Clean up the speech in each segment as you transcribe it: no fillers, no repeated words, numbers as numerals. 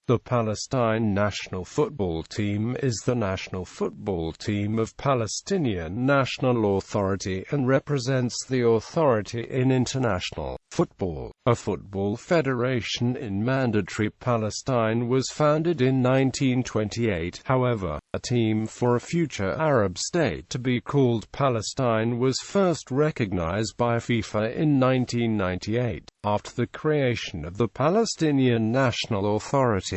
The Palestine national football team is the national football team of Palestinian National Authority and represents the authority in international football. A football federation in Mandatory Palestine was founded in 1928. However, a team for a future Arab state to be called Palestine was first recognized by FIFA in 1998, after the creation of the Palestinian National Authority.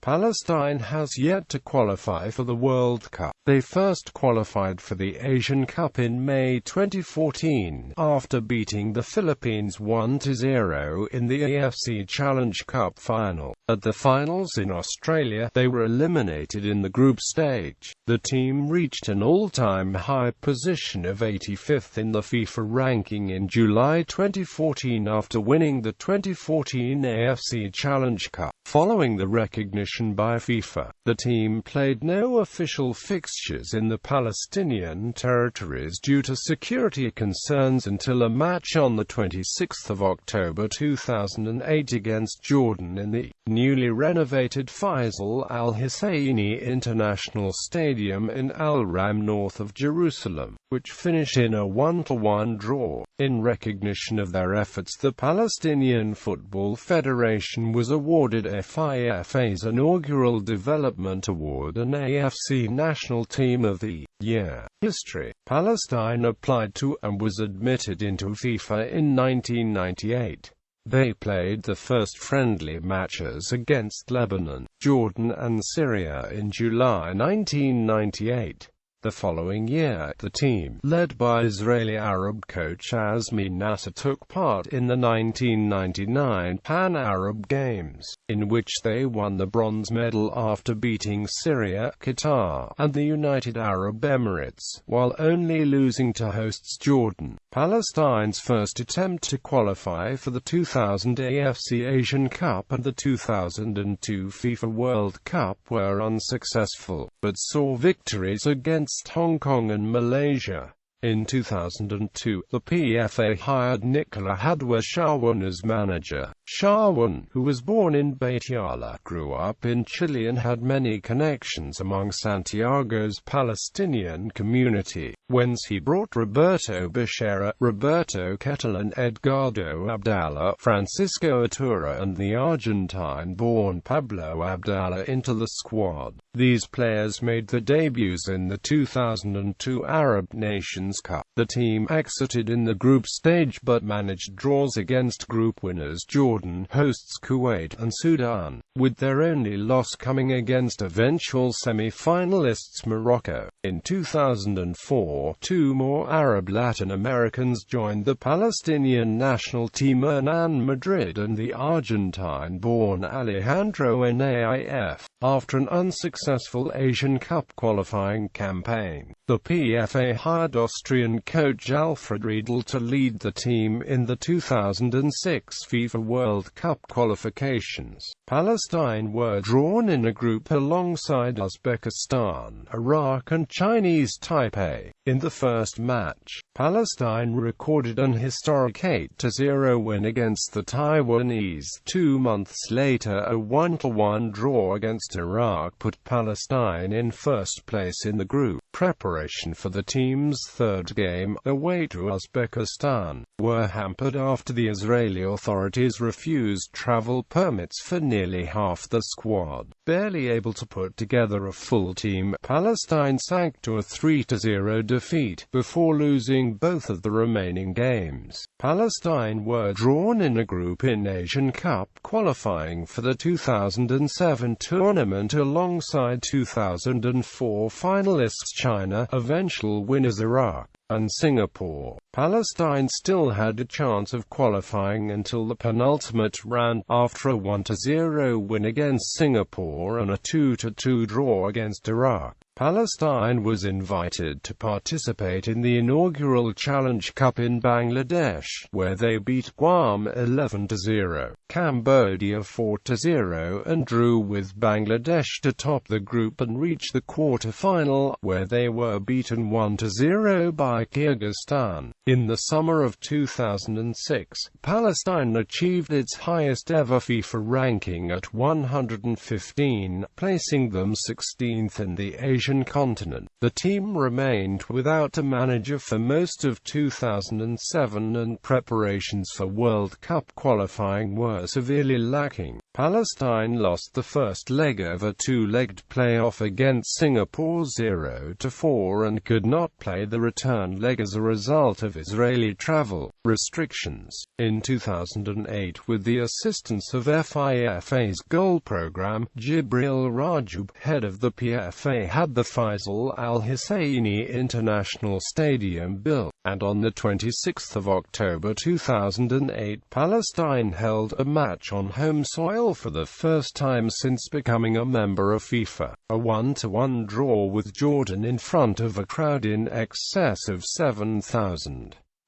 Palestine has yet to qualify for the World Cup. They first qualified for the Asian Cup in May 2014, after beating the Philippines 1-0 in the AFC Challenge Cup final. At the finals in Australia, they were eliminated in the group stage. The team reached an all-time high position of 85th in the FIFA ranking in July 2014 after winning the 2014 AFC Challenge Cup. Following the recognition by FIFA, the team played no official fixtures in the Palestinian territories due to security concerns until a match on the 26th of October 2008 against Jordan in the newly renovated Faisal al-Husseini International Stadium in Al-Ram north of Jerusalem, which finished in a 1-1 draw. In recognition of their efforts, the Palestinian Football Federation was awarded FIFA's inaugural Development Award and AFC National Team of the Year. History: Palestine applied to and was admitted into FIFA in 1998. They played the first friendly matches against Lebanon, Jordan and Syria in July 1998. The following year, the team, led by Israeli Arab coach Azmi Nasser, took part in the 1999 Pan-Arab Games, in which they won the bronze medal after beating Syria, Qatar, and the United Arab Emirates, while only losing to hosts Jordan. Palestine's first attempt to qualify for the 2000 AFC Asian Cup and the 2002 FIFA World Cup were unsuccessful, but saw victories against Hong Kong and Malaysia. In 2002, the PFA hired Nicola Hadwa Shawan as manager. Shawan, who was born in Batiala, grew up in Chile and had many connections among Santiago's Palestinian community, whence he brought Roberto Bechera, Roberto Catalan, Edgardo Abdallah, Francisco Atura and the Argentine-born Pablo Abdallah into the squad. These players made their debuts in the 2002 Arab Nations Cup. The team exited in the group stage but managed draws against group winners Jordan, hosts Kuwait, and Sudan, with their only loss coming against eventual semi-finalists Morocco. In 2004, two more Arab Latin Americans joined the Palestinian national team, Hernan Madrid and the Argentine-born Alejandro Naif, after an unsuccessful Asian Cup qualifying campaign. The PFA hired Austrian coach Alfred Riedel to lead the team in the 2006 FIFA World Cup qualifications. Palestine were drawn in a group alongside Uzbekistan, Iraq and Chinese Taipei. In the first match, Palestine recorded an historic 8-0 win against the Taiwanese. 2 months later, a 1-1 draw against Iraq put Palestine in first place in the group. Preparation for the team's third game, away to Uzbekistan, were hampered after the Israeli authorities refused travel permits for nearly half the squad. Barely able to put together a full team, Palestine sank to a 3-0 defeat, before losing both of the remaining games. Palestine were drawn in a group in Asian Cup qualifying for the 2007 tournament alongside 2004 finalists China, eventual winners Iraq, and Singapore. Palestine still had a chance of qualifying until the penultimate round, after a 1-0 win against Singapore and a 2-2 draw against Iraq. Palestine was invited to participate in the inaugural Challenge Cup in Bangladesh, where they beat Guam 11-0, Cambodia 4-0 and drew with Bangladesh to top the group and reach the quarter-final, where they were beaten 1-0 by Kyrgyzstan. In the summer of 2006, Palestine achieved its highest-ever FIFA ranking at 115, placing them 16th in the Asian continent. The team remained without a manager for most of 2007, and preparations for World Cup qualifying were severely lacking. Palestine lost the first leg of a two-legged playoff against Singapore 0-4 and could not play the return leg as a result of Israeli travel restrictions. In 2008, with the assistance of FIFA's goal program, Jibril Rajoub, head of the PFA, had the Faisal Al-Husseini International Stadium built, and on the 26th of October 2008, Palestine held a match on home soil for the first time since becoming a member of FIFA. A 1-1 draw with Jordan in front of a crowd in excess of 7,000.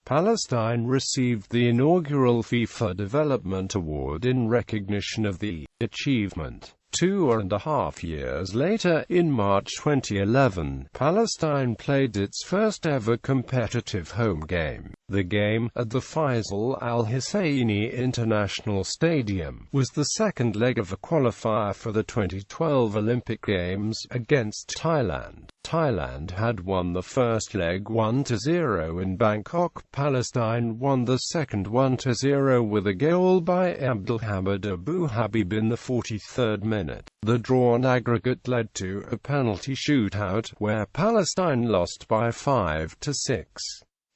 Palestine received the inaugural FIFA Development Award in recognition of the achievement. 2.5 years later, in March 2011, Palestine played its first-ever competitive home game. The game, at the Faisal Al-Husseini International Stadium, was the second leg of a qualifier for the 2012 Olympic Games, against Thailand. Thailand had won the first leg 1-0 in Bangkok. Palestine won the second 1-0 with a goal by Abdulhamid Abu Habib in the 43rd minute. The drawn aggregate led to a penalty shootout, where Palestine lost by 5-6.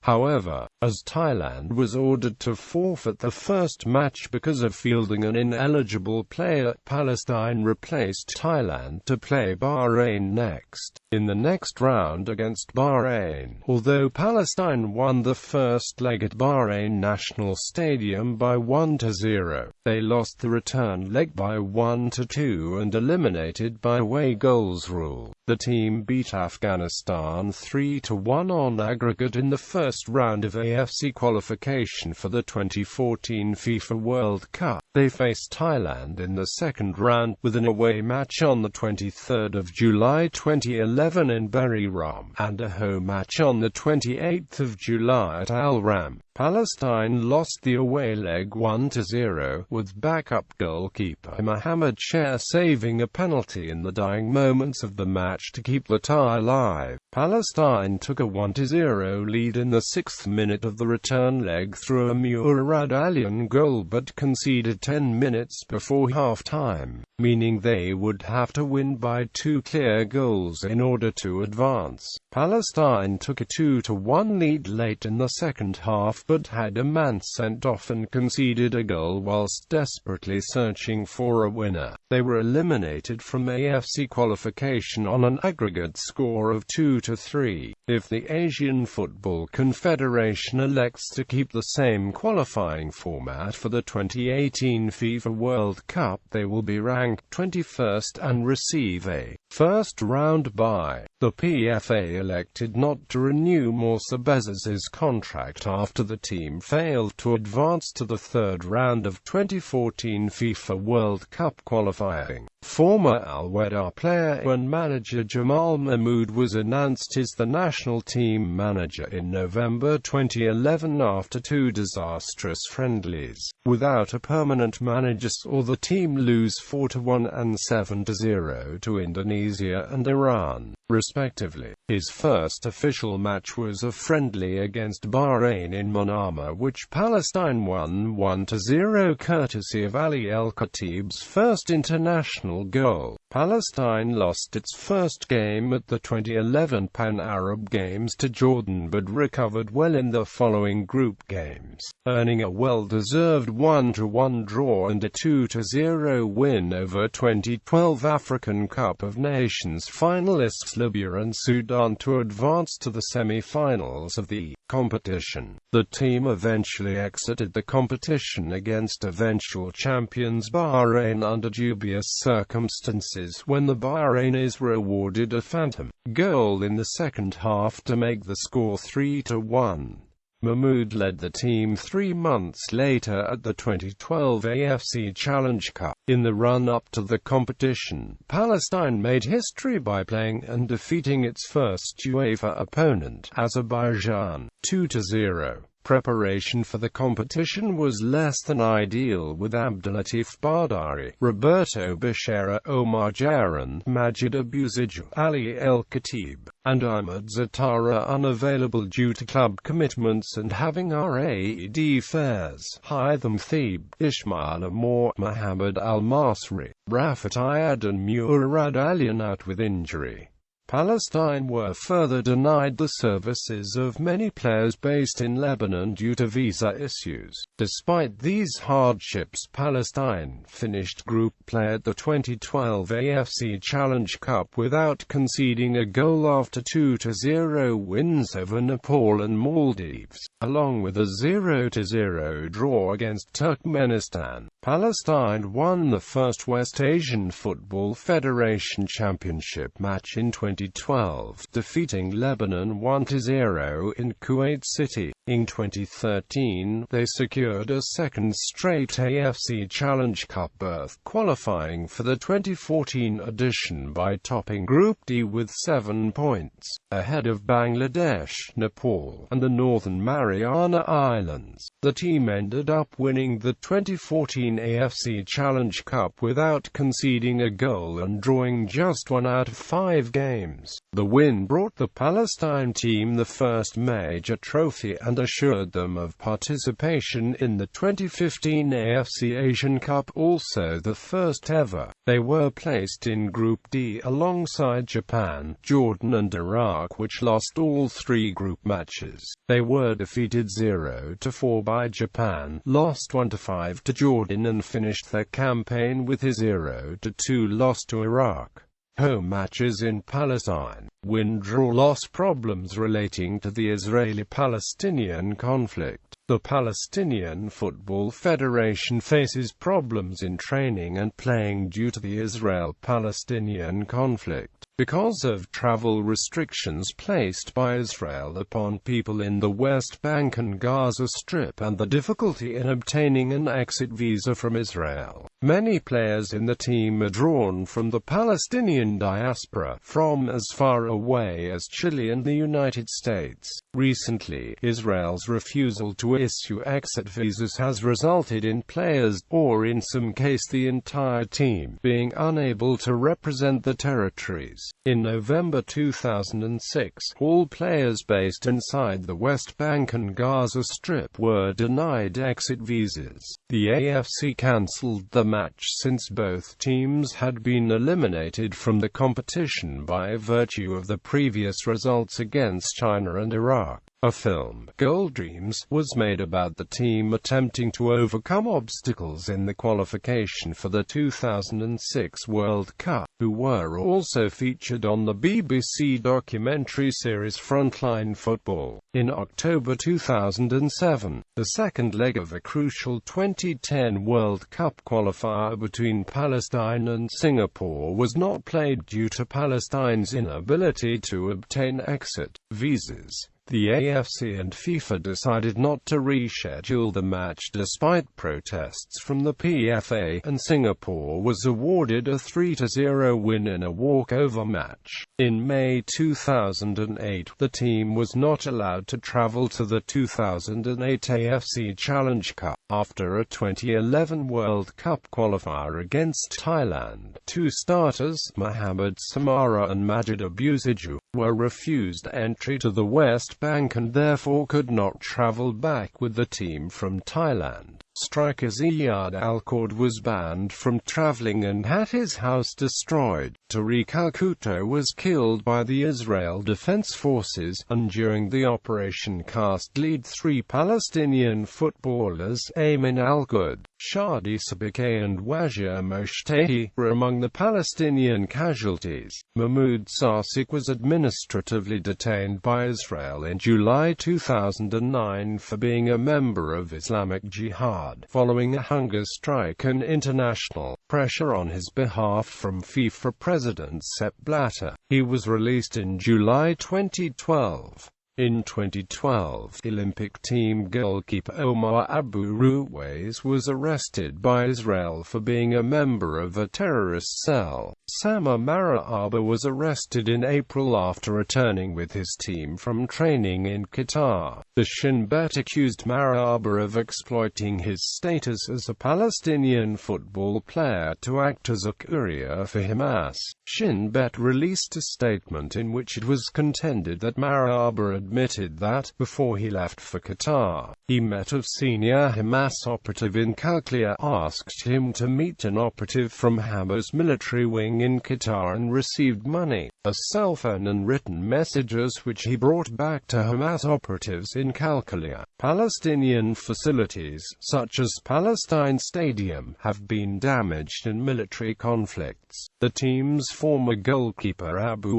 However, as Thailand was ordered to forfeit the first match because of fielding an ineligible player, Palestine replaced Thailand to play Bahrain next. In the next round against Bahrain, although Palestine won the first leg at Bahrain National Stadium by 1-0, they lost the return leg by 1-2 and eliminated by away goals rule. The team beat Afghanistan 3-1 on aggregate in the first round of AFC qualification for the 2014 FIFA World Cup. They faced Thailand in the second round, with an away match on the 23rd of July 2011 in Buriram, and a home match on the 28th of July at Al Ram. Palestine lost the away leg 1-0, with backup goalkeeper Mohamed Sher saving a penalty in the dying moments of the match to keep the tie alive. Palestine took a 1-0 lead in the 6th minute of the return leg through a Murad Alian goal, but conceded 10 minutes before half-time, meaning they would have to win by 2 clear goals in order to advance. Palestine took a 2-1 lead late in the second half, but had a man sent off and conceded a goal whilst desperately searching for a winner. They were eliminated from AFC qualification on an aggregate score of 2-3. If the Asian Football Confederation elects to keep the same qualifying format for the 2018 FIFA World Cup, they will be ranked 21st and receive a first-round bye. The PFA elected not to renew Morsa Bezos' contract after the team failed to advance to the third round of 2014 FIFA World Cup qualifying. Former Al-Wehda player and manager Jamal Mahmoud was announced as the national team manager in November 2011 after 2 disastrous friendlies. Without a permanent manager, saw the team lose 4-1 and 7-0 to Indonesia and Iran, respectively. His first official match was a friendly against Bahrain in Manama, which Palestine won 1-0 courtesy of Ali El-Khatib's first international goal. Palestine lost its first game at the 2011 Pan-Arab Games to Jordan, but recovered well in the following group games, earning a well-deserved 1-1 draw and a 2-0 win over 2012 African Cup of Nations finalists Libya and Sudan to advance to the semi-finals of the competition. The team eventually exited the competition against eventual champions Bahrain under dubious circumstances, when the Bahrainis were awarded a phantom goal in the second half to make the score 3-1. Mahmoud led the team 3 months later at the 2012 AFC Challenge Cup. In the run-up to the competition, Palestine made history by playing and defeating its first UEFA opponent, Azerbaijan, 2-0. Preparation for the competition was less than ideal, with Abdelatif Bardari, Roberto Bishara, Omar Jaran, Majid EOZyo, Ali El Khatib, and Ahmed Zatara unavailable due to club commitments and having RAD Fairs, Hytham Thebe, Ismail Amor, Mohammed Al-Masri, Rafat Ayad and Murad Alian out with injury. Palestine were further denied the services of many players based in Lebanon due to visa issues. Despite these hardships, Palestine finished group play at the 2012 AFC Challenge Cup without conceding a goal after 2-0 wins over Nepal and Maldives, along with a 0-0 draw against Turkmenistan. Palestine won the first West Asian Football Federation Championship match in 2012, defeating Lebanon 1-0 in Kuwait City. In 2013, they secured a second straight AFC Challenge Cup berth, qualifying for the 2014 edition by topping Group D with 7 points, ahead of Bangladesh, Nepal, and the Northern Mariana Islands. The team ended up winning the 2014 AFC Challenge Cup without conceding a goal and drawing just 1 out of 5 games. The win brought the Palestine team the first major trophy and assured them of participation in the 2015 AFC Asian Cup, also the first ever. They were placed in Group D alongside Japan, Jordan and Iraq, which lost all 3 group matches. They were defeated 0-4 by Japan, lost 1-5 to Jordan and finished their campaign with a 0-2 loss to Iraq. Home matches in Palestine. Win-draw-loss problems relating to the Israeli-Palestinian conflict. The Palestinian Football Federation faces problems in training and playing due to the Israel-Palestinian conflict, because of travel restrictions placed by Israel upon people in the West Bank and Gaza Strip and the difficulty in obtaining an exit visa from Israel. Many players in the team are drawn from the Palestinian diaspora, from as far away as Chile and the United States. Recently, Israel's refusal to issue exit visas has resulted in players, or in some cases the entire team, being unable to represent the territories. In November 2006, all players based inside the West Bank and Gaza Strip were denied exit visas. The AFC cancelled the match since both teams had been eliminated from the competition by virtue of the previous results against China and Iraq. A film, Gold Dreams, was made about the team attempting to overcome obstacles in the qualification for the 2006 World Cup, who were also featured on the BBC documentary series Frontline Football. In October 2007, the second leg of a crucial 2010 World Cup qualifier between Palestine and Singapore was not played due to Palestine's inability to obtain exit visas. The AFC and FIFA decided not to reschedule the match despite protests from the PFA, and Singapore was awarded a 3-0 win in a walkover match. In May 2008, the team was not allowed to travel to the 2008 AFC Challenge Cup. After a 2011 World Cup qualifier against Thailand, 2 starters, Mohamed Samara and Majid EOZyo, were refused entry to the West Bank and therefore could not travel back with the team from Thailand. Striker Ziad Al-Qard was banned from traveling and had his house destroyed. Tariq Al-Kuto was killed by the Israel Defense Forces, and during the operation cast lead 3 Palestinian footballers, Ayman Al-Good, Shadi Sabike and Wajir Moshtehi, were among the Palestinian casualties. Mahmoud Sasik was administratively detained by Israel in July 2009 for being a member of Islamic Jihad, following a hunger strike and international pressure on his behalf from FIFA President Sepp Blatter. He was released in July 2012. In 2012, Olympic team goalkeeper Omar Abu Ruwais was arrested by Israel for being a member of a terrorist cell. Sama Mara'aba was arrested in April after returning with his team from training in Qatar. The Shin Bet accused Mara'aba of exploiting his status as a Palestinian football player to act as a courier for Hamas. Shin Bet released a statement in which it was contended that Mara'aba admitted that, before he left for Qatar, he met a senior Hamas operative in Kalkia, asked him to meet an operative from Hamas military wing in Qatar and received money, a cell phone and written messages which he brought back to Hamas operatives in Kalkia. Palestinian facilities, such as Palestine Stadium, have been damaged in military conflicts. The team's former goalkeeper Abu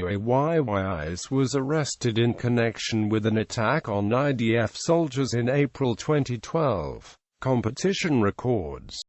Ruwais was arrested in connection with an attack on IDF soldiers in April 2012. Competition records